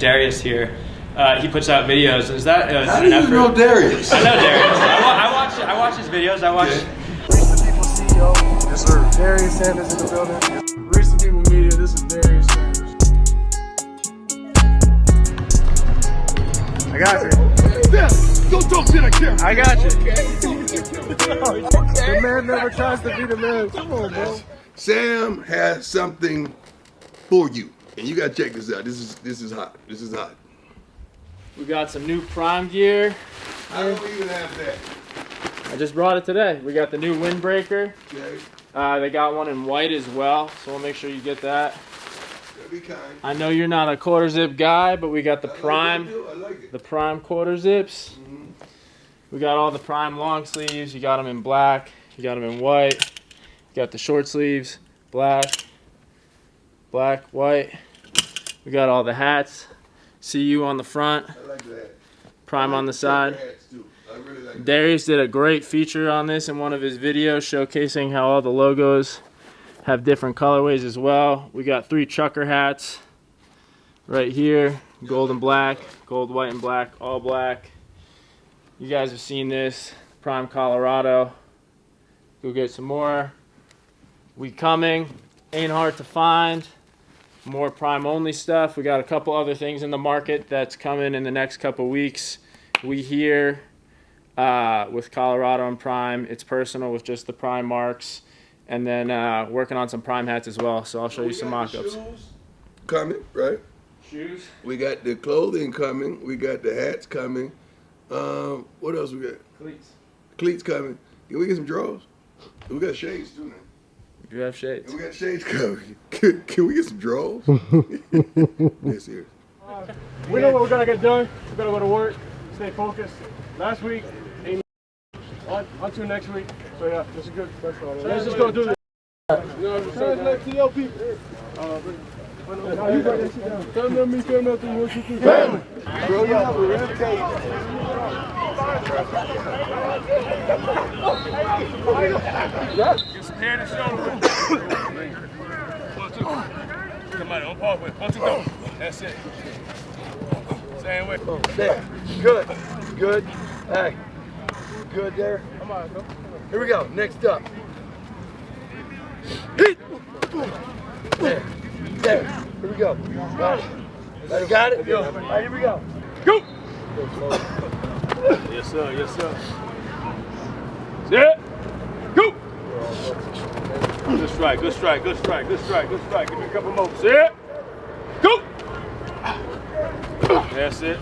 Darius here. He puts out videos. Is that how do you know Darius? I know Darius. I watch his videos. I watch. Recent People CEO. Yes, sir. Darius Sanders in the building. Recent People Media. This is Darius Sanders. I got you. Don't talk shit, I care. I got you. The man never tries to be the man. Come on, bro. Sam has something for you, and you gotta check this out. This is hot. This is hot. We got some new Prime gear. I don't even have that. I just brought it today. We got the new windbreaker. Okay. They got one in white as well, so we'll make sure you get that. Gotta be kind. I know you're not a quarter zip guy, but we got the Prime, I like it. the Prime quarter zips. We got all the Prime long sleeves. You got them in black. You got them in white. You got the short sleeves, black, white. We got all the hats. CU on the front. I like that. Prime on the side. Hats too. I really like Darius did a great feature on this in one of his videos showcasing how all the logos have different colorways as well. We got 3 trucker hats right here. Gold and black, gold, white, and black, all black. You guys have seen this. Prime Colorado. Go get some more. We coming. Ain't hard to find. More Prime only stuff. We got a couple other things in the market that's coming in the next couple weeks. We here with Colorado and Prime. It's personal with just the Prime marks. And then working on some Prime hats as well. So I'll show you some mock-ups. coming, right? Shoes. We got the clothing coming. We got the hats coming. What else we got? Cleats. Cleats coming. Can we get some drawers? We got shades too now. You have shades. And we got shades coming. Can we get some drawers? Yes, here. We know what we're gonna get done. We're gonna go to work. Stay focused. Last week, ain't on to next week. So yeah, this is good. Let's just go do this. Translate to your people. Come to me, come out to work with you. Family. Bro, you have a real case. Get some head and shoulder. 1, 2. Come on, don't pause with 1, 2, go. That's it. Same way. There. Good. Good. Hey. Good there. Come on, go. Here we go. Next up. Hit. There. There. Here we go. Got it. You got it? All right, here we go. Go! Yes, sir. Yes, sir. Set. Go! Good strike. Good strike. Good strike. Good strike. Good strike. Give me a couple more. Set. Go! That's it.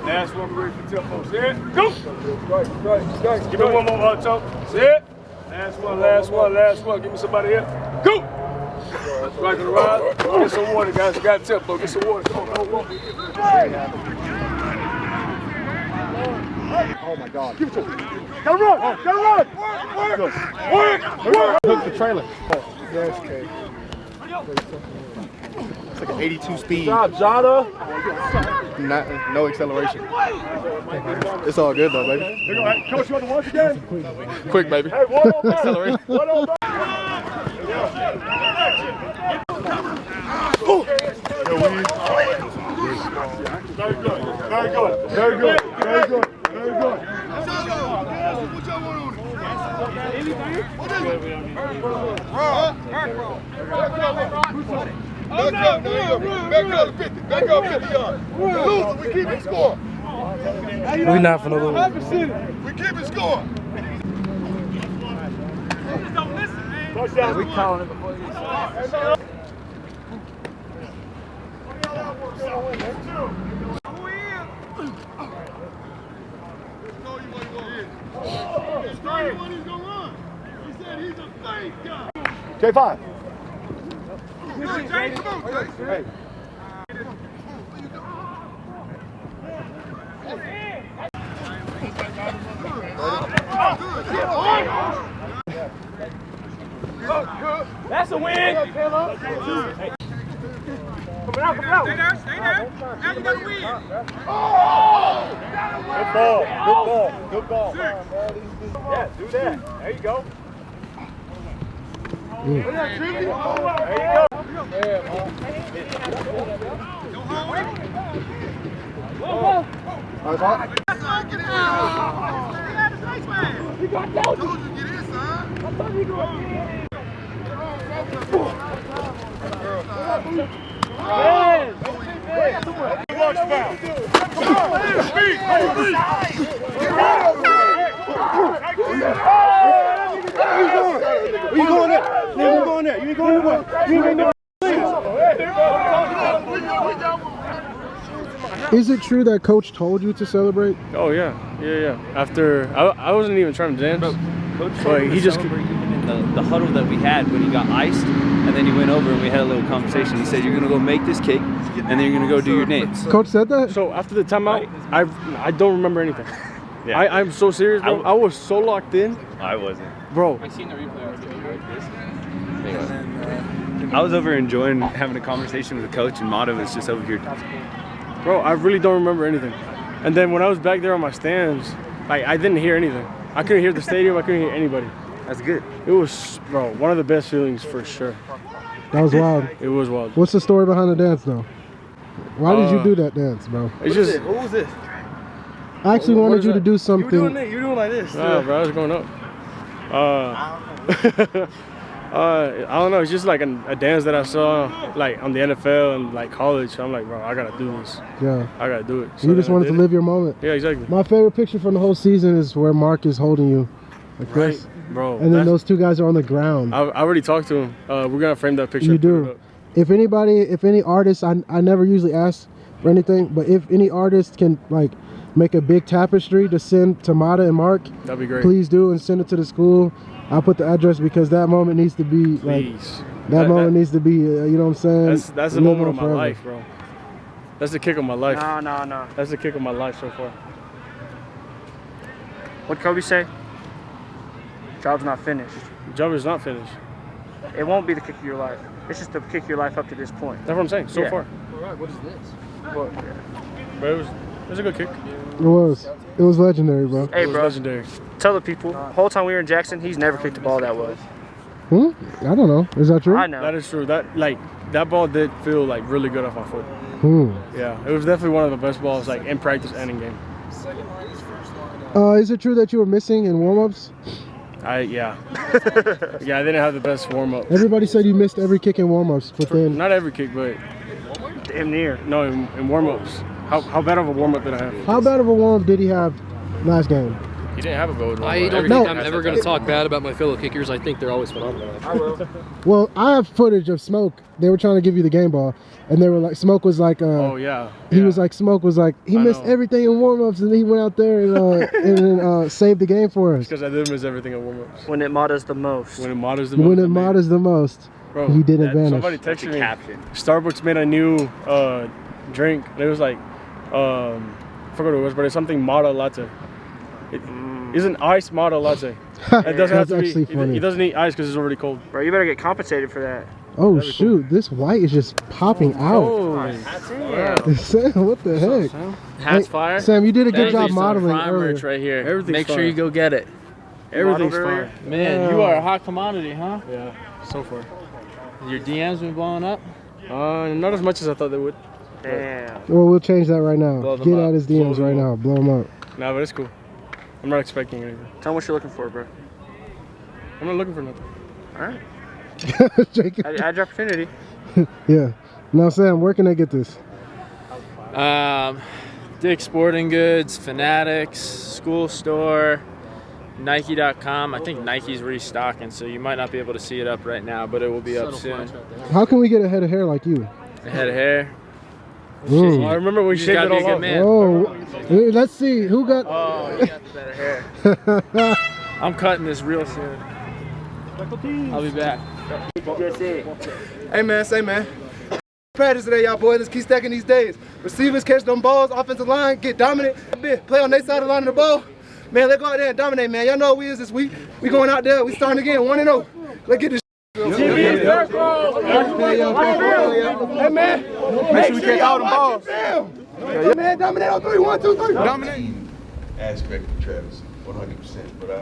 Last one. We're ready for tempo. Set. Go! Strike. Give me one more toe. Set. Last one. Last one. Last one. Give me somebody here. Go! Strike on the ride. Get some water, guys. You got tempo. Get some water. Come on. Come on. Oh my God. Give it to him. Gotta run! Gotta run! Work! Hook the trailer. Yes, okay. It's like an 82 speed. Good job, Jada. No acceleration. It's all good though, baby. Coach, you want to once again? Quick, baby. Hey, one on back. Acceleration. One on back. Very good. Very good. Very good. Very good. Very good. What y'all want on it? What is it? Back up, there you go. Back up 50. Back up 50 yards. Loser, we keep it score. We not finna lose. We keep it score. Touchdown. We calling it before you start. J5. Jay, come on, Jay. Hey. That's a win. Coming out. Stay there. Now you got to win. Good ball. Yeah, do that. There you go. There you go. You going there? You ain't going there. You ain't going there. You ain't going there. Is it true that coach told you to celebrate? Oh yeah. After I wasn't even trying to dance. Coach But he just in the huddle that we had when he got iced, and then he went over and we had a little conversation. He said, "You're gonna go make this cake, and then you're gonna go do your dance." Coach said that? So after the timeout, I don't remember anything. Yeah. I'm so serious, bro. I was so locked in, I wasn't. bro. I was over enjoying having a conversation with the coach, and Mata was just over here. Bro, I really don't remember anything. And then when I was back there on my stands, like I didn't hear anything. I couldn't hear the stadium. I couldn't hear anybody. That's good. It was, bro, one of the best feelings for sure. That was wild. It was wild. What's the story behind the dance, though? Why did you do that dance, bro? It's just, What was this? I actually What wanted is you to that? do You something. doing it? You doing like this? nah, bro, I was going up. I don't know. It's just like a dance that I saw like on the NFL and like college. So I'm like, bro, I gotta do this. Yeah. I gotta do it. So You just then I wanted to did it. live your moment. Yeah, exactly. My favorite picture from the whole season is where Mark is holding you like this. Bro. And then that's- those two guys are on the ground. I already talked to him. We're gonna frame that picture. You and put it do. up. If any artist, I never usually ask for anything, but if any artist can like make a big tapestry to send to Mata and Mark, That'd be great. please do and send it to the school. I'll put the address because that moment needs to be like Please. that moment needs to be. You know what I'm saying? That's the Live moment on of my forever. life, bro. That's the kick of my life. No. That's the kick of my life so far. What'd Kobe say? Job's not finished. Job is not finished. It won't be the kick of your life. It's just the kick of your life up to this point. That's what I'm saying. So Yeah. far. What is this? But it was a good kick. It was legendary, bro. Hey, It was bro, legendary. tell the people, the whole time we were in Jackson, he's never kicked a ball that well. I don't know. Is that true? I know. That is true. That ball did feel like really good off my foot. Hmm. Yeah, it was definitely one of the best balls like in practice and in game. Is it true that you were missing in warm-ups? Yeah, I didn't have the best warm up. Everybody said you missed every kick in warm-ups, but then Not every kick, but Damn near. no, in warm ups. How bad of a warm up did I have? how bad of a warm-up did he have last game? He didn't have a gold warm I don't No. think I'm ever going to talk bad about my fellow kickers. I think they're always phenomenal. Well, I have footage of Smoke. They were trying to give you the game ball, and they were like, Smoke was like, Oh yeah. he yeah. was like, Smoke was like, he I missed know. everything in warm-ups, and he went out there and saved the game for us. Because I did miss everything in warm ups. When it matters the most. When it matters the When most. it I made matters the most, Bro, he didn't vanish. Somebody texted me. Starbucks made a new drink, and it was like, I forgot what it was, but it's something Mata latte. It is an iced Mata latte. It doesn't have That's to be. actually funny. It doesn't need ice because it's already cold. Bro, you better get compensated for that. Oh shoot, this white is just popping out. Sam, what the heck? Hat's Hey, fire. Sam, you did a good job Some modeling prime merch earlier. right here. Everything's Make sure fire. you go get it. Everything's Modeled earlier? fire. Man, you are a hot commodity, huh? Yeah, so far. Your DMs been blowing up? Not as much as I thought they would. Damn. Well, we'll change that right now. Blow them Get up. at his DMs right now. Blow him up. Nah, but it's cool. I'm not expecting anything. Tell me what you're looking for, bro. I'm not looking for nothing. All right. Jacob. Add your opportunity. Yeah. Now, Sam, where can I get this? Dick's Sporting Goods, Fanatics, School Store, Nike.com. I think Nike's restocking, so you might not be able to see it up right now, but it will be up soon. How can we get a head of hair like you? A head of hair. Ooh. I remember we You just shaved gotta it be a all good off. man. Oh, let's see who got. Oh, you got the better hair. I'm cutting this real soon. I'll be back. Hey man, say man. Practice today, y'all boys. Let's keep stacking these days. Receivers catch them balls, offensive line get dominant. Play on their side of the line of the ball. Man, let's go out there and dominate, man. Y'all know what we is this week. We going out there. We starting again, 1-0. Let's get this. Hey man, make sure we catch all the balls. Yeah, man, dominate on 3. 1, 2, 3. Dominate. Aspect of Travis, 100%. But I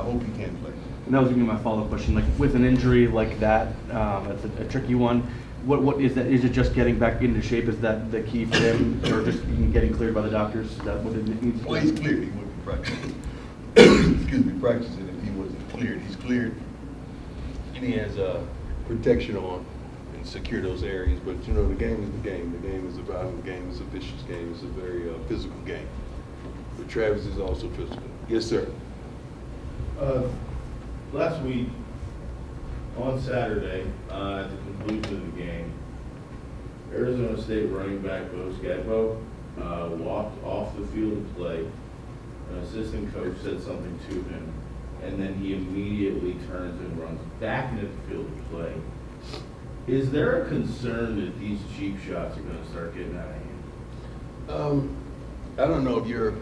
hope he can play. And that was gonna be my follow-up question. Like with an injury like that, it's a tricky one. What is that? Is it just getting back into shape? Is that the key for him, or just getting cleared by the doctors? Is that what it needs to do? Well, he's cleared. He wouldn't be practicing. Excuse me, practicing if he wasn't cleared. He's cleared, and he has protection on and secure those areas. But you know, the game is the game. The game is a violent game. It's a vicious game. It's a very physical game. But Travis is also physical. Yes, sir. Last week, on Saturday, at the conclusion of the game, Arizona State running back Bo Scadbo walked off the field of play. An assistant coach said something to him, and then he immediately turns and runs back into the field of play. Is there a concern that these cheap shots are going to start getting out of hand? I don't know if your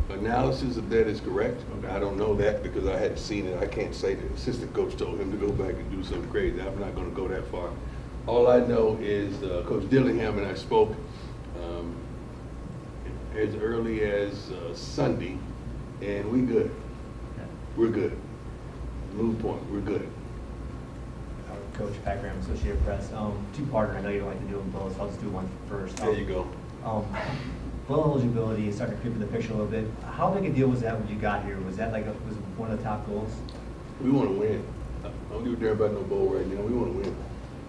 analysis of that is correct. I don't know that because I hadn't seen it. I can't say the assistant coach told him to go back and do something crazy. I'm not going to go that far. All I know is Coach Dillingham and I spoke as early as Sunday, and we good. We're good. Move point. We're good. Coach Pat Graham, Associated Press. Two-parter. I know you don't like to do them both, so I'll just do one first. There you go. Bowl eligibility is starting to creep in the picture a little bit. How big a deal was that when you got here? Was that was one of the top goals? We want to win. I don't give a damn about no bowl right now. We want to win.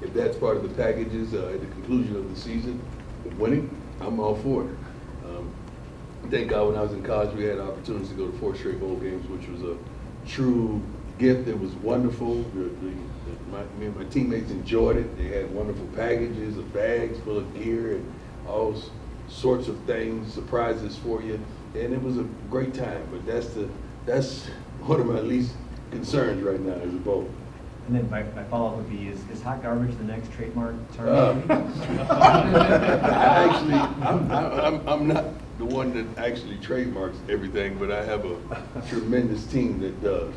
If that's part of the packages at the conclusion of the season, winning, I'm all for it. Thank God when I was in college, we had opportunities to go to 4 straight bowl games, which was a true gift. It was wonderful. Me and my teammates enjoyed it. They had wonderful packages of bags full of gear and all sorts of things, surprises for you, and it was a great time. But that's one of my least concerns right now is a bowl. And then my follow-up would be, is hot garbage the next trademark term? I'm not the one that actually trademarks everything, but I have a tremendous team that does.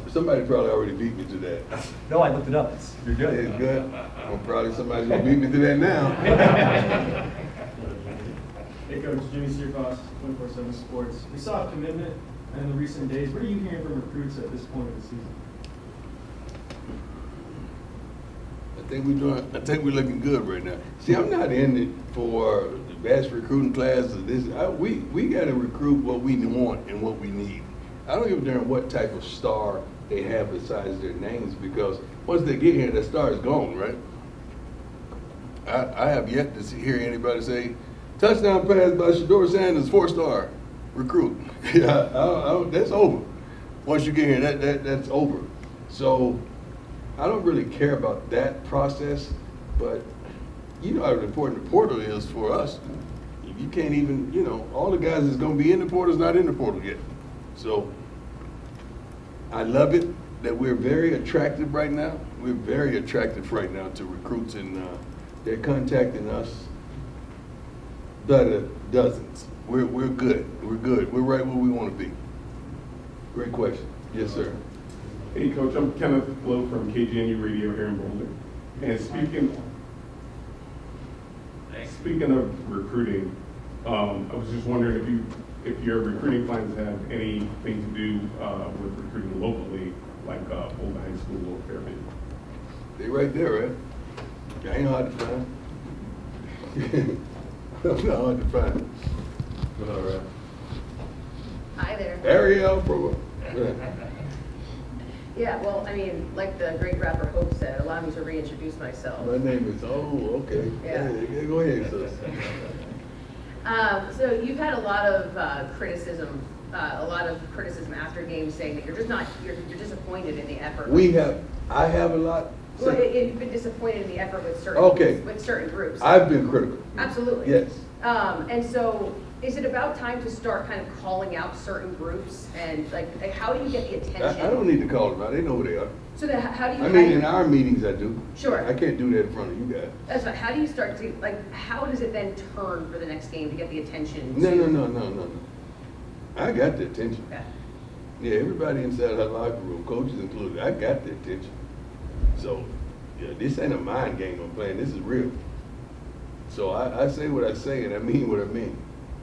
Somebody probably already beat me to that. No, I looked it up. You're good. It's good. Well, probably somebody's gonna beat me to that now. Hey Coach, Jimmy Searfoss, 24/7 Sports. We saw a commitment in the recent days. What are you hearing from recruits at this point of the season? I think we're looking good right now. See, I'm not in it for the best recruiting class of this. We got to recruit what we want and what we need. I don't give a damn what type of star they have besides their names, because once they get here, that star is gone, right? I have yet to hear anybody say, touchdown pass by Shador Sanders, 4-star recruit. Yeah, that's over. Once you get here, that's over. So I don't really care about that process, but you know how important the portal is for us. If you can't even, all the guys that's going to be in the portal is not in the portal yet. So I love it that we're very attractive right now. We're very attractive right now to recruits, and they're contacting us dozens. We're good. We're good. We're right where we want to be. Great question. Yes, sir. Hey, Coach. I'm Kenneth Blow from KGNU Radio here in Boulder. And speaking of recruiting, I was just wondering if your recruiting plans have anything to do with recruiting locally, like Boulder High School or Fairfield. They right there, right? I ain't hard to find. Not hard to find. All right. Hi there. Ariel from. Yeah, well, I mean, like the great rapper Hope said, allow me to reintroduce myself. My name is, okay. Yeah. Hey, go ahead, sis. So you've had a lot of criticism after games saying that you're disappointed in the effort. I have a lot. Well, you've been disappointed in the effort with certain groups. I've been critical. Absolutely. Yes. And so is it about time to start kind of calling out certain groups, and like how do you get the attention? I don't need to call them out. They know who they are. So then how do you? In our meetings I do. Sure. I can't do that in front of you guys. That's right. How do you start to how does it then turn for the next game to get the attention? No. I got the attention. Okay. Yeah, everybody inside that locker room, coaches included, I got the attention. So, yeah, this ain't a mind game I'm playing. This is real. So I say what I say, and I mean what I mean.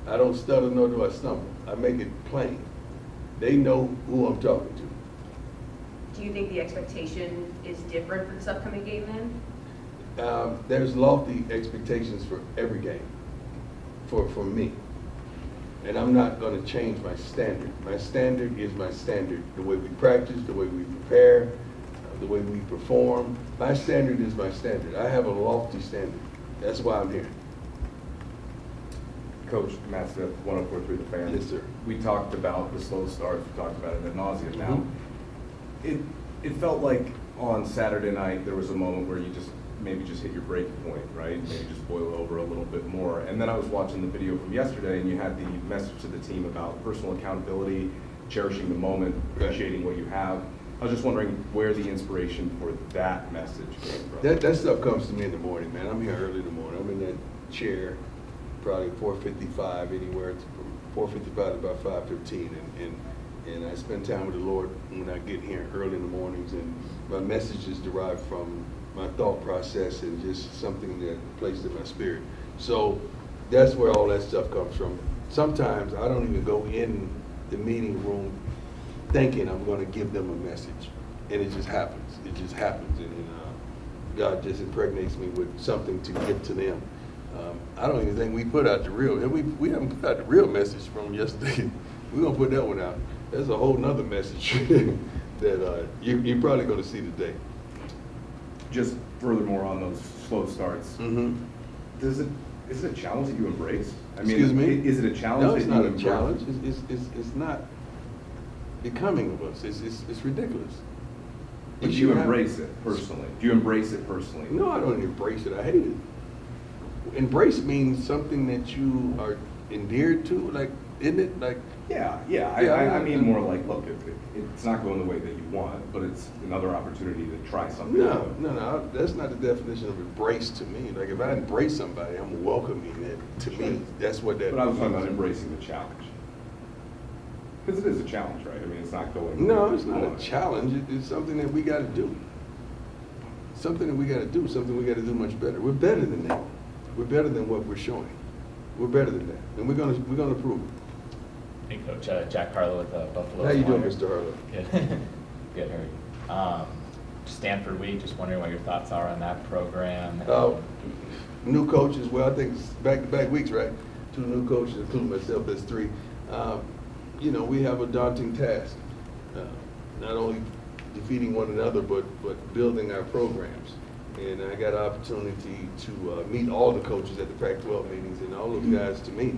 I don't stutter nor do I stumble. I make it plain. They know who I'm talking to. Do you think the expectation is different for this upcoming game then? There's lofty expectations for every game, for me. And I'm not going to change my standard. My standard is my standard. The way we practice, the way we prepare, the way we perform. My standard is my standard. I have a lofty standard. That's why I'm here. Coach Matt Smith, 104.3 The Fan. Yes, sir. We talked about the slow starts. We talked about it ad nauseum. Now, it felt like on Saturday night there was a moment where you maybe just hit your breaking point, right? Maybe just boil over a little bit more. And then I was watching the video from yesterday, and you had the message to the team about personal accountability, cherishing the moment, appreciating what you have. I was just wondering where the inspiration for that message came from. That stuff comes to me in the morning, man. I'm here early in the morning. I'm in that chair, probably 4:55, anywhere from 4:55 to about 5:15, and I spend time with the Lord when I get here early in the mornings, and my message is derived from my thought process and just something that placed in my spirit. So that's where all that stuff comes from. Sometimes I don't even go in the meeting room thinking I'm going to give them a message, and it just happens. It just happens, and God just impregnates me with something to give to them. I don't even think we put out the real, and we haven't put out the real message from yesterday. We're going to put that one out. That's a whole nother message that you're probably going to see today. Just furthermore on those slow starts, is it a challenge that you embrace? I mean, Excuse me? Is it a challenge? No, it's that not you a embrace? challenge. It's not becoming of us. It's ridiculous. But you embrace it personally. Do you embrace it personally? No, I don't embrace it. I hate it. Embrace means something that you are endeared to, like, isn't it? Like, Yeah. I mean more like, look, it's not going the way that you want, but it's another opportunity to try something. No, that's not the definition of embrace to me. Like, if I embrace somebody, I'm welcoming it. To me, that's what that. But I was talking about embracing the challenge. Because it is a challenge, right? I mean, it's not going. No, it's not a challenge. It's something that we got to do. Something that we got to do. Something we got to do much better. We're better than that. We're better than what we're showing. We're better than that, and we're gonna prove it. Hey, Coach, Jack Harlow with Buffalo. How you doing, Mr. Harlow? Good. Good. How are you? Stanford Week. Just wondering what your thoughts are on that program. New coaches. Well, I think it's back-to-back weeks, right? 2 new coaches, including myself. That's 3. We have a daunting task. Not only defeating one another, but building our programs. And I got an opportunity to meet all the coaches at the Pac-12 meetings, and all those guys, to me,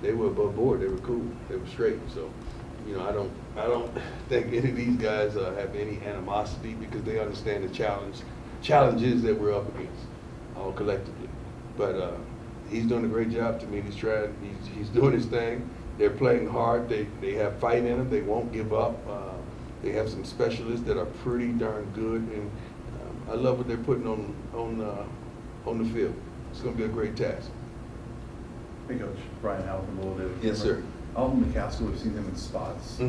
they were above board. They were cool. They were straight. So, I don't think any of these guys have any animosity, because they understand the challenges that we're up against, all collectively. But he's doing a great job to me. He's doing his thing. They're playing hard. They have fight in them. They won't give up. They have some specialists that are pretty darn good, and I love what they're putting on the field. It's going to be a great task. Hey, Coach. Brian Howell from Louisville. Yes, sir. Alton McCaskill, we've seen him in spots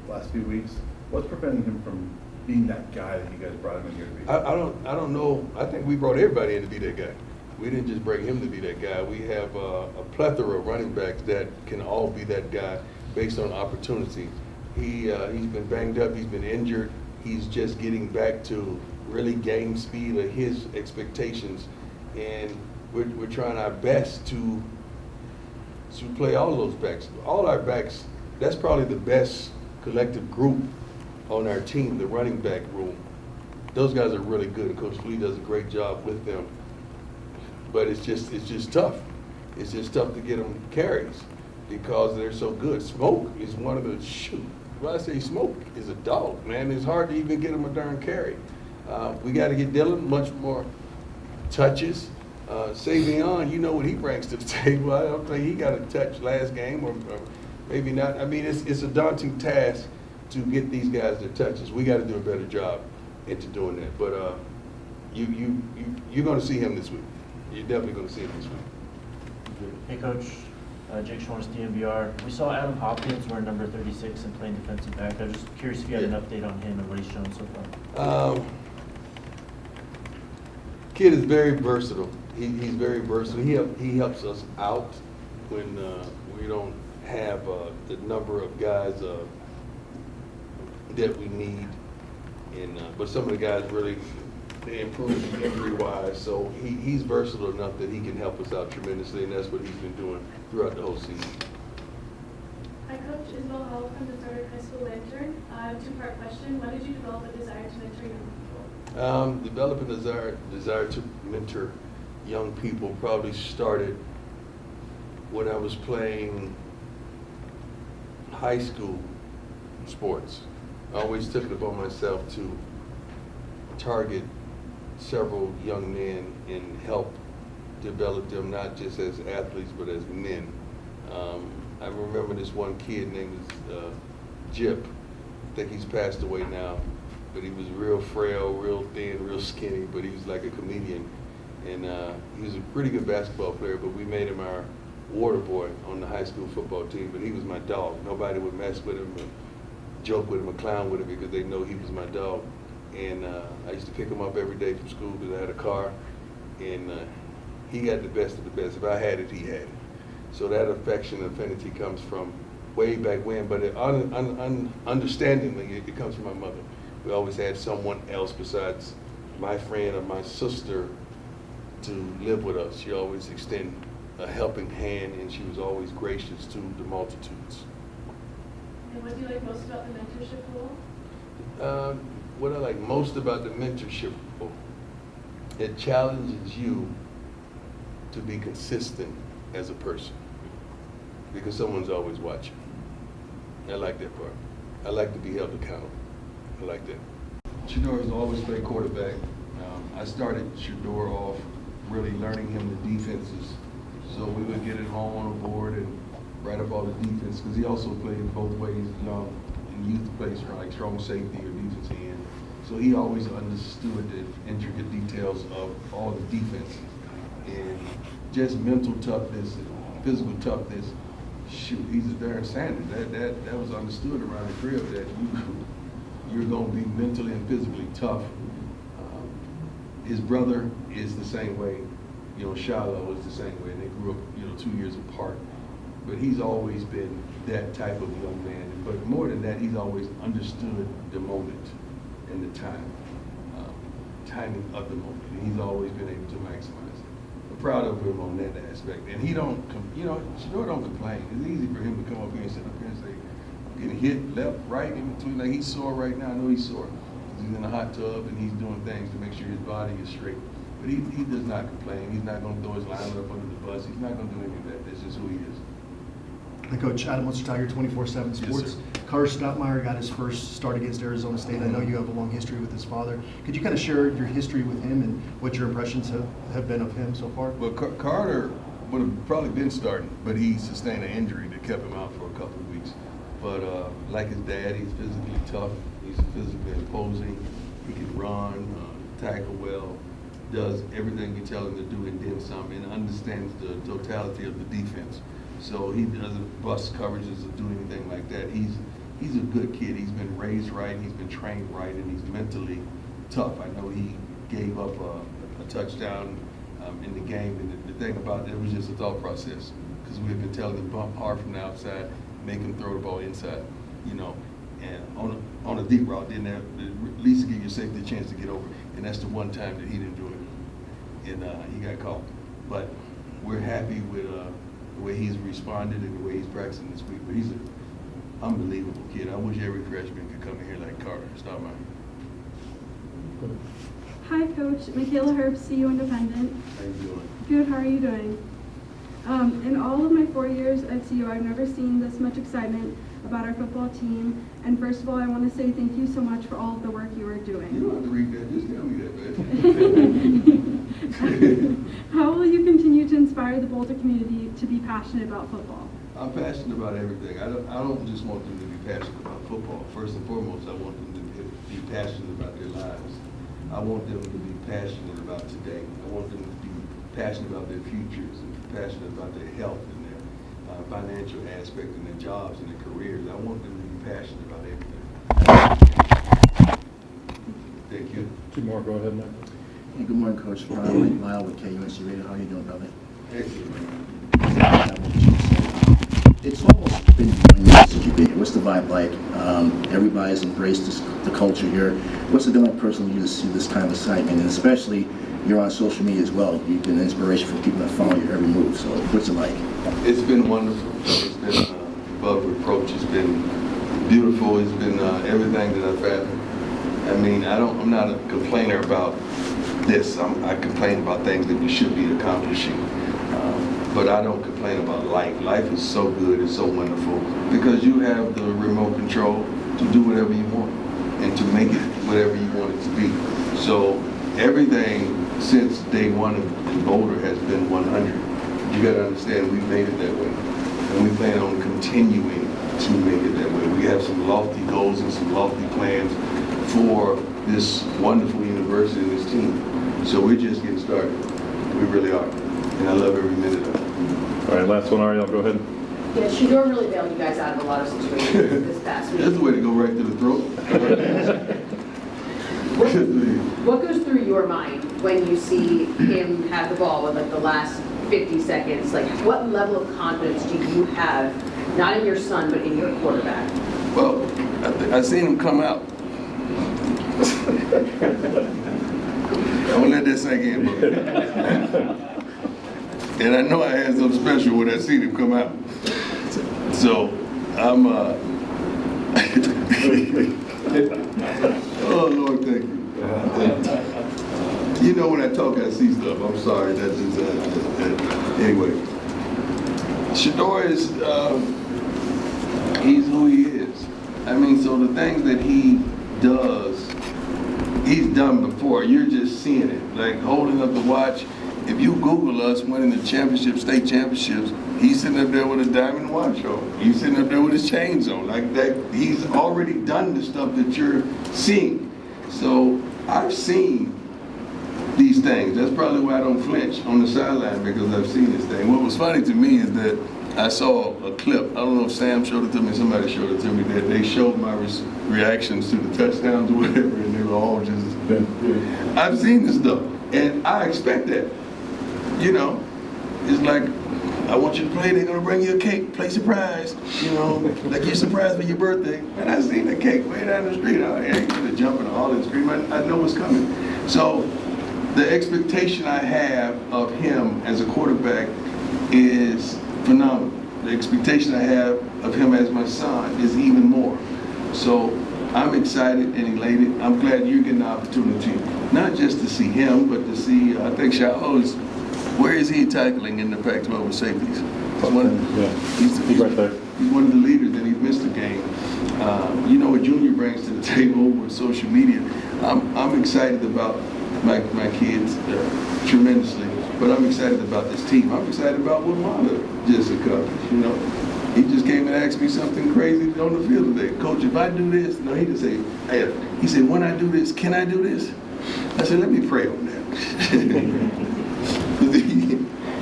last few weeks. What's preventing him from being that guy that you guys brought him in here to be? I don't know. I think we brought everybody in to be that guy. We didn't just bring him to be that guy. We have a plethora of running backs that can all be that guy based on opportunity. He's been banged up. He's been injured. He's just getting back to really game speed of his expectations, and we're trying our best to play all those backs. All our backs, that's probably the best collective group on our team, the running back room. Those guys are really good, and Coach Lee does a great job with them. But it's just tough. It's just tough to get them carries because they're so good. Smoke is one of the When I say Smoke is a dog, man. It's hard to even get him a darn carry. We got to get Dylan much more touches. Savion, you know what he brings to the table. I don't think he got a touch last game, or maybe not. I mean, it's a daunting task to get these guys their touches. We got to do a better job into doing that. But you're going to see him this week. You're definitely going to see him this week. Hey, Coach. Jake Schwartz, DNVR. We saw Adam Hopkins wear number 36 and playing defensive back. I was just curious if you had an update on him and what he's shown so far. Kid is very versatile. He's very versatile. He helps us out when we don't have the number of guys that we need. And but some of the guys really they improved injury-wise. So he's versatile enough that he can help us out tremendously, and that's what he's been doing throughout the whole season. Hi, Coach. Isabel Howell from the Starter High School Lantern. Two-part question. When did you develop a desire to mentor young people? Developing desire to mentor young people probably started when I was playing high school sports. I always took it upon myself to target several young men and help develop them not just as athletes but as men. I remember this one kid named Jip. I think he's passed away now, but he was real frail, real thin, real skinny, but he was like a comedian. And he was a pretty good basketball player, but we made him our water boy on the high school football team, but he was my dog. Nobody would mess with him or joke with him or clown with him because they know he was my dog. And I used to pick him up every day from school because I had a car, and he got the best of the best. If I had it, he had it. So that affection and affinity comes from way back when, but understandingly, it comes from my mother. We always had someone else besides my friend or my sister to live with us. She always extended a helping hand, and she was always gracious to the multitudes. And what do you like most about the mentorship role? What I like most about the mentorship role, it challenges you to be consistent as a person because someone's always watching. I like that part. I like to be held accountable. I like that. Shador has always played quarterback. I started Shador off really learning him the defenses. So we would get it home on the board and write up all the defense because he also played both ways, young and youth plays for like strong safety or defensive end. So he always understood the intricate details of all the defense and just mental toughness and physical toughness. Shoot, he's a Darius Sanders. That was understood around the crib that you're going to be mentally and physically tough. His brother is the same way. You know, Shiloh is the same way. They grew up, 2 years apart. But he's always been that type of young man. But more than that, he's always understood the moment and the timing of the moment. And he's always been able to maximize it. I'm proud of him on that aspect. And he don't, Shador don't complain. It's easy for him to come up here and sit up here and say, I'm getting hit left, right, in between. Like he's sore right now. I know he's sore. He's in the hot tub and he's doing things to make sure his body is straight. But he does not complain. He's not going to throw his lineman up under the bus. He's not going to do any of that. That's just who he is. Hi, Coach. Adam Munster Tiger, 24/7 Sports. Carter Stottmeyer got his first start against Arizona State. I know you have a long history with his father. Could you kind of share your history with him and what your impressions have been of him so far? Well, Carter would have probably been starting, but he sustained an injury that kept him out for a couple of weeks. But like his dad, he's physically tough. He's physically imposing. He can run, tackle well, does everything you tell him to do and then some, and understands the totality of the defense. So he doesn't bust coverages or do anything like that. He's a good kid. He's been raised right. He's been trained right, and he's mentally tough. I know he gave up a touchdown in the game, and the thing about it was just a thought process because we had been telling him bump hard from the outside, make him throw the ball inside, and on a deep route, then at least give your safety a chance to get over. And that's the one time that he didn't do it, and he got caught. But we're happy with the way he's responded and the way he's practicing this week. But he's an unbelievable kid. I wish every freshman could come in here like Carter. Stop mine. Hi, Coach. Michaela Herbst, CU Independent. How you doing? Good. How are you doing? In all of my 4 years at CU, I've never seen this much excitement about our football team. And first of all, I want to say thank you so much for all of the work you are doing. You don't have to read that. Just tell me that, man. How will you continue to inspire the Boulder community to be passionate about football? I'm passionate about everything. I don't just want them to be passionate about football. First and foremost, I want them to be passionate about their lives. I want them to be passionate about today. I want them to be passionate about their futures and passionate about their health and their financial aspect and their jobs and their careers. I want them to be passionate about everything. Thank you. Two more. Go ahead, Nick. Hey, good morning, Coach. Brian Lyle with KUNC Radio. How are you doing, brother? Excellent. It's almost been 1 year since you've been here. What's the vibe like? Everybody's embraced the culture here. What's it been like personally for you to see this kind of excitement? And especially, you're on social media as well. You've been an inspiration for people that follow your every move. So what's it like? It's been wonderful. It's been above reproach. It's been beautiful. It's been everything that I've had. I mean, I'm not a complainer about this. I complain about things that we should be accomplishing. But I don't complain about life. Life is so good, it's so wonderful, because you have the remote control to do whatever you want and to make it whatever you want it to be. So everything since day one in Boulder has been 100. You got to understand, we've made it that way. And we plan on continuing to make it that way. We have some lofty goals and some lofty plans for this wonderful university and this team. So we're just getting started. We really are. And I love every minute of it. All right, last one, Ariel, go ahead. Yeah, Shador really bailed you guys out of a lot of situations this past week. That's the way to go right to the throat. What goes through your mind when you see him have the ball with like the last 50 seconds? Like, what level of confidence do you have, not in your son, but in your quarterback? Well, I seen him come out. I'm gonna let that sink in, bro. And I know I had something special when I seen him come out. So I'm oh Lord, thank you. You know, when I talk, I see stuff. I'm sorry. That's just anyway. Shador is he's who he is. I mean, so the things that he does, he's done before. You're just seeing it, like holding up the watch. If you Google us winning the championship, state championships, he's sitting up there with a diamond watch on. He's sitting up there with his chains on. Like that, he's already done the stuff that you're seeing. So I've seen these things. That's probably why I don't flinch on the sideline, because I've seen this thing. What was funny to me is that I saw a clip. I don't know if Sam showed it to me, somebody showed it to me, that they showed my reactions to the touchdowns or whatever, and they were all just, I've seen this stuff, and I expect that. You know, it's like, I want you to play, they're gonna bring you a cake, play surprise, you know, like you're surprised for your birthday. And I seen the cake way down the street. I ain't gonna jump in the hall and scream, I know what's coming. So the expectation I have of him as a quarterback is phenomenal. The expectation I have of him as my son is even more. So I'm excited and elated. I'm glad you're getting the opportunity, not just to see him, but to see, I think Shao's, where is he tackling in the Pac-12 with safeties? He's right there. He's one of the leaders, and he missed a game. You know what Junior brings to the table with social media. I'm excited about my kids tremendously, but I'm excited about this team. I'm excited about what Mata just accomplished. You know, he just came and asked me something crazy on the field today. Coach, if I do this, no, he didn't say. Hey, he said, when I do this, can I do this? I said, let me pray on that.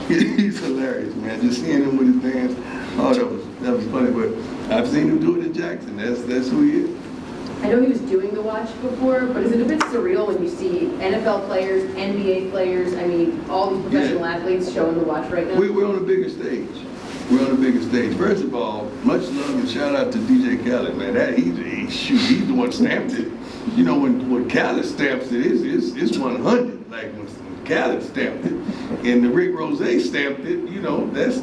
He's hilarious, man. Just seeing him with his hands, oh, that was funny. But I've seen him do it in Jackson. That's who he is. I know he was doing the watch before, but is it a bit surreal when you see NFL players, NBA players, I mean, all these professional athletes showing the watch right now? We're on a bigger stage. We're on a bigger stage. First of all, much love and shout out to DJ Khaled, man. He's the one stamped it. You know, when Khaled stamps it, it's 100. Like when Khaled stamped it, and the Rick Rose stamped it. You know, that's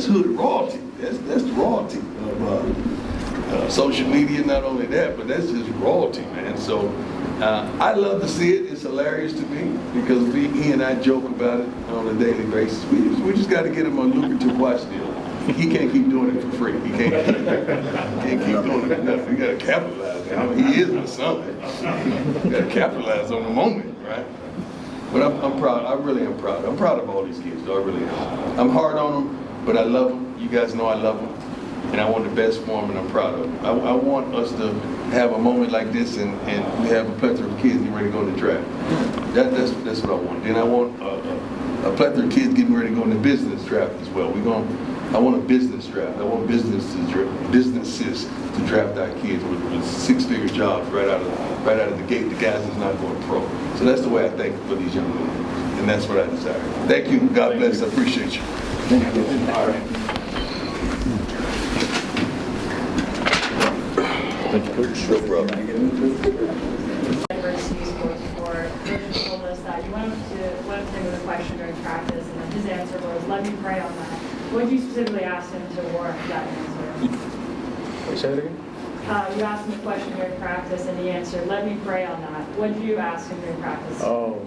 hood royalty. That's the royalty of social media. Not only that, but that's just royalty, man. So I love to see it. It's hilarious to me because he and I joke about it on a daily basis. We just got to get him a lucrative watch deal. He can't keep doing it for free. He can't keep doing it enough. We got to capitalize. I mean, he is my son. We got to capitalize on the moment, right? But I'm proud. I really am proud. I'm proud of all these kids, though. I really am. I'm hard on them, but I love them. You guys know I love them. And I want the best for them, and I'm proud of them. I want us to have a moment like this, and we have a plethora of kids getting ready to go in the draft. That's what I want. Then I want a plethora of kids getting ready to go in the business draft as well. I want a business draft. I want businesses to draft our kids with six-figure jobs right out of the gate. The guys that's not going pro. So that's the way I think for these young men, and that's what I desire. Thank you. God bless. I appreciate you. Thank you. All right. Thank you, Coach. No problem. University Sports Report, Coach told us that you went up to him with a question during practice, and then his answer was, "Let me pray on that." What did you specifically ask him to warrant that answer? Wait, say that again? You asked him a question during practice, and he answered, "Let me pray on that." What did you ask him during practice? Oh,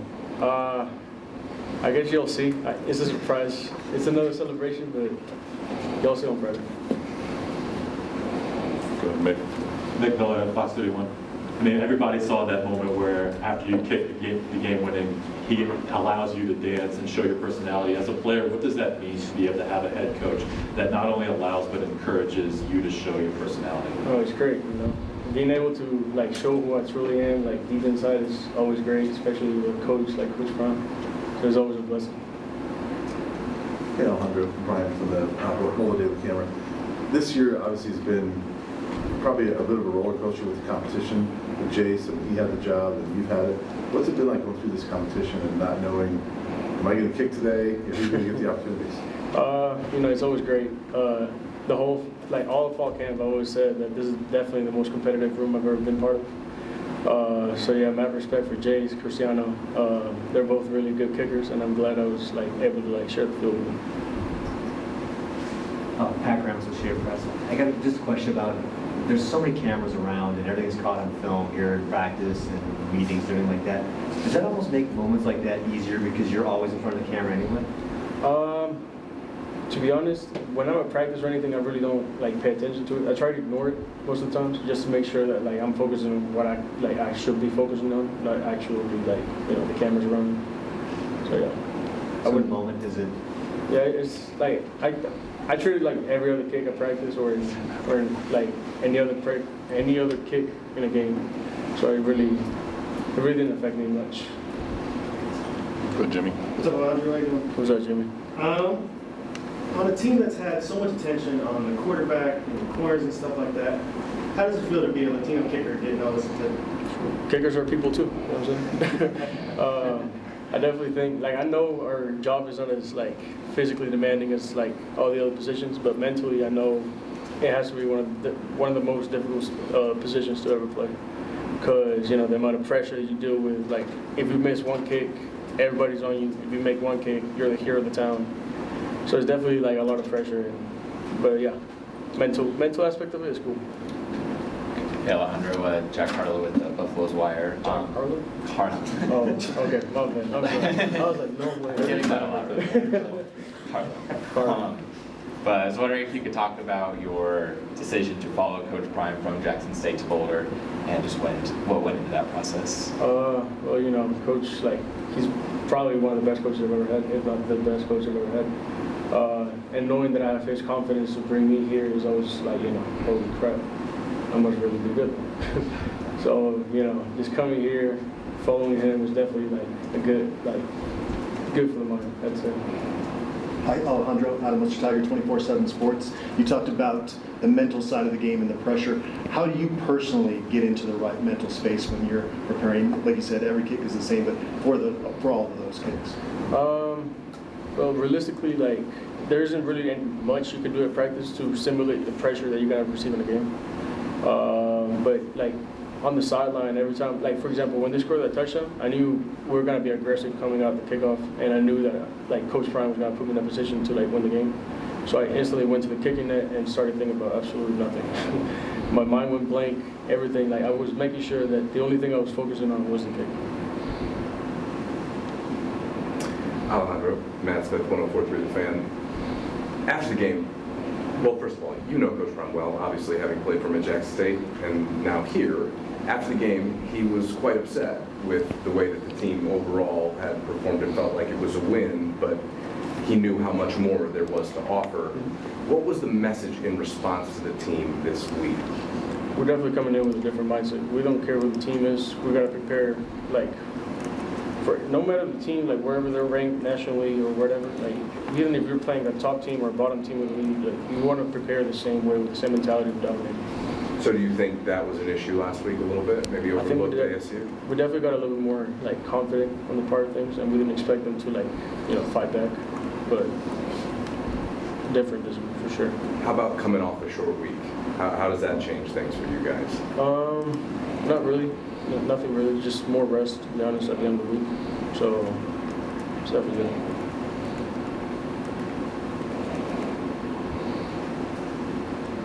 I guess you'll see. It's a surprise. It's another celebration, but you'll see on Friday. Go ahead, Nick Miller, Fox 31. I mean, everybody saw that moment where after you kick the game winning, he allows you to dance and show your personality. As a player, what does that mean to be able to have a head coach that not only allows but encourages you to show your personality? Oh, it's great, you know. Being able to like show who I truly am, like deep inside, is always great, especially with a coach like Coach Brown. So it's always a blessing. Hey, Alejandro, Brian from the Roller Daily Camera. This year, obviously, has been probably a bit of a roller coaster with the competition. With Jace, he had the job, and you've had it. What's it been like going through this competition and not knowing, am I going to kick today? Who's going to get the opportunities? You know, it's always great. The whole, like all of fall camp, I always said that this is definitely the most competitive room I've ever been part of. So yeah, I have respect for Jace, Cristiano. They're both really good kickers, and I'm glad I was like able to like share the field with them. Pat Graham, Associated Press. I got just a question about, there's so many cameras around and everything's caught on film here in practice and meetings, everything like that. Does that almost make moments like that easier because you're always in front of the camera anyway? To be honest, when I'm at practice or anything, I really don't like pay attention to it. I try to ignore it most of the times, just to make sure that like I'm focusing on what I should be focusing on, not actually like the cameras around me. So yeah. So what moment is it? Yeah, it's like I treat it like every other kick at practice or in like any other kick in a game. So it really didn't affect me much. Good, Jimmy. What's up, Andrew? How you doing? What's up, Jimmy? On a team that's had so much attention on the quarterback and the corners and stuff like that, how does it feel to be a Latino kicker getting all this attention? Kickers are people too, you know what I'm saying? I definitely think, like, I know our job is not as like physically demanding as like all the other positions, but mentally I know it has to be one of the most difficult positions to ever play. Because the amount of pressure you deal with, like if you miss one kick, everybody's on you. If you make one kick, you're the hero of the town. So it's definitely like a lot of pressure, but yeah, mental aspect of it is cool. Hey Alejandro, Jack Harlow with the Buffalo's Wire. Harlow? Harlow. Oh, okay, my bad. I was like, no way. I'm getting that a lot. Harlow. But I was wondering if you could talk about your decision to follow Coach Prime from Jackson State to Boulder, and just what went into that process. Well, Coach, he's probably one of the best coaches I've ever had, if not the best coach I've ever had. And knowing that I have his confidence to bring me here is always like, holy crap, I must really be good. So, just coming here, following him is definitely good for the mind, I'd say. Hi, Alejandro, Adam Mr. Tiger, 24/7 Sports. You talked about the mental side of the game and the pressure. How do you personally get into the right mental space when you're preparing? Like you said, every kick is the same, but for all of those kicks. Well, realistically, there isn't really much you can do at practice to simulate the pressure that you're gonna receive in a game. But on the sideline, every time, for example, when they scored that touchdown, I knew we were gonna be aggressive coming out the kickoff, and I knew that Coach Prime was gonna put me in that position to win the game. So I instantly went to the kicking net and started thinking about absolutely nothing. My mind went blank. Everything, I was making sure that the only thing I was focusing on was the kick. Alejandro, Matt Smith, 104.3 The Fan. After the game, well, first of all, you know Coach Prime well, obviously having played for him at Jackson State and now here. After the game, he was quite upset with the way that the team overall had performed and felt like it was a win, but he knew how much more there was to offer. What was the message in response to the team this week? We're definitely coming in with a different mindset. We don't care who the team is. We got to prepare, for no matter the team, wherever they're ranked nationally or whatever. Even if you're playing a top team or a bottom team of the league, you want to prepare the same way with the same mentality of dominating. So do you think that was an issue last week a little bit? Maybe overlooked ASU? We definitely got a little bit more confident on the part of things, and we didn't expect them to fight back. But different this week for for sure. How about coming off a short week? How does that change things for you guys? Not really. Nothing really. Just more rest, to be honest, at the end of the week. So it's definitely good.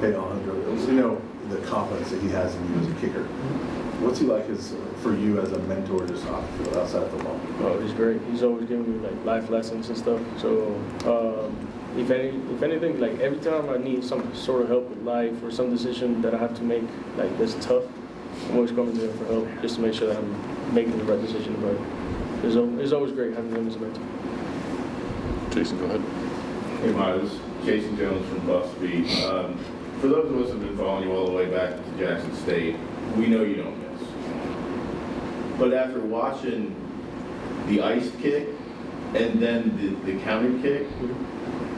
Hey, Alejandro, you know the confidence that he has in you as a kicker. What's he like for you as a mentor just off the field, outside the ball? Oh, he's great. He's always giving me like life lessons and stuff. So if anything, like every time I need some sort of help with life or some decision that I have to make like that's tough, I'm always coming to him for help just to make sure that I'm making the right decision. But it's always great having him as a mentor. Jason, go ahead. Hey, Mike, this is Jason Jones from Busby. For those of us who have been following you all the way back to Jackson State, we know you don't miss. But after watching the ice kick and then the counter kick,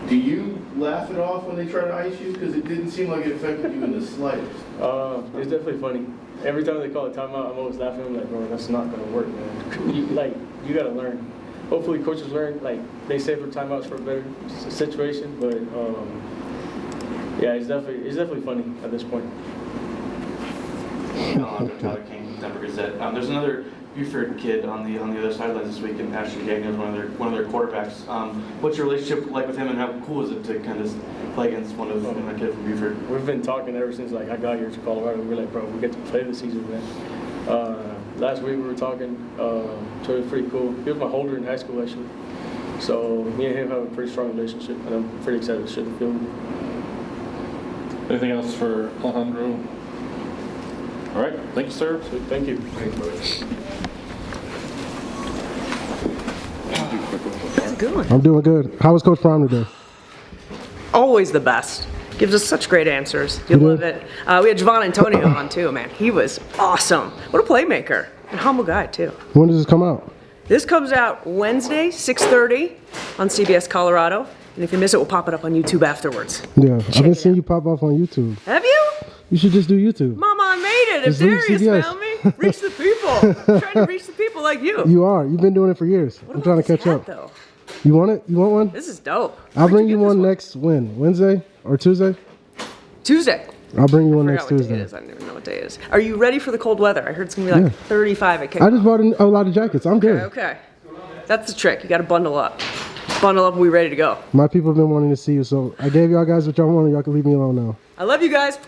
do you laugh it off when they try to ice you? Because it didn't seem like it affected you in the slightest. It's definitely funny. Every time they call a timeout, I'm always laughing. I'm like, bro, that's not gonna work, man. You gotta learn. Hopefully, coaches learn. Like they save their timeouts for a better situation. But yeah, it's definitely funny at this point. Tyler King, Denver Gazette. There's another Buford kid on the other sidelines this week, and Ashley Gagnon is one of their quarterbacks. What's your relationship like with him, and how cool is it to kind of play against one of a kid from Buford? We've been talking ever since like I got here to Colorado. We were like, bro, we get to play this season, man. Last week we were talking, so it was pretty cool. He was my holder in high school actually, so me and him have a pretty strong relationship, and I'm pretty excited to share the field. Anything else for Alejandro? All right, thank you, sir. So, thank you. How's it going? I'm doing good. How was Coach Prime today? Always the best. Gives us such great answers. You love it. We had Javon Antonio on too, man. He was awesome. What a playmaker. And humble guy too. When does this come out? This comes out Wednesday, 6:30 on CBS Colorado. And if you miss it, we'll pop it up on YouTube afterwards. Yeah, I've been seeing you pop off on YouTube. Have you? You should just do YouTube. Mama, I made it. If Just leave Darius CBS. found me, reach the people. I'm trying to reach the people like you. You are. You've been doing it for years. I'm trying to catch up. Though? You want it? You want one? This is dope. I'll bring you one next Wednesday or Tuesday? Tuesday. I'll bring you one I next forgot what day Tuesday. it is. I don't even know what day it is. Are you ready for the cold weather? I heard it's going to be like 35 at kickoff. I just bought a lot of jackets. I'm good. Okay. That's the trick. You got to bundle up. Bundle up and we ready to go. My people have been wanting to see you, so I gave y'all guys what y'all wanted. Y'all can leave me alone now. I love you guys.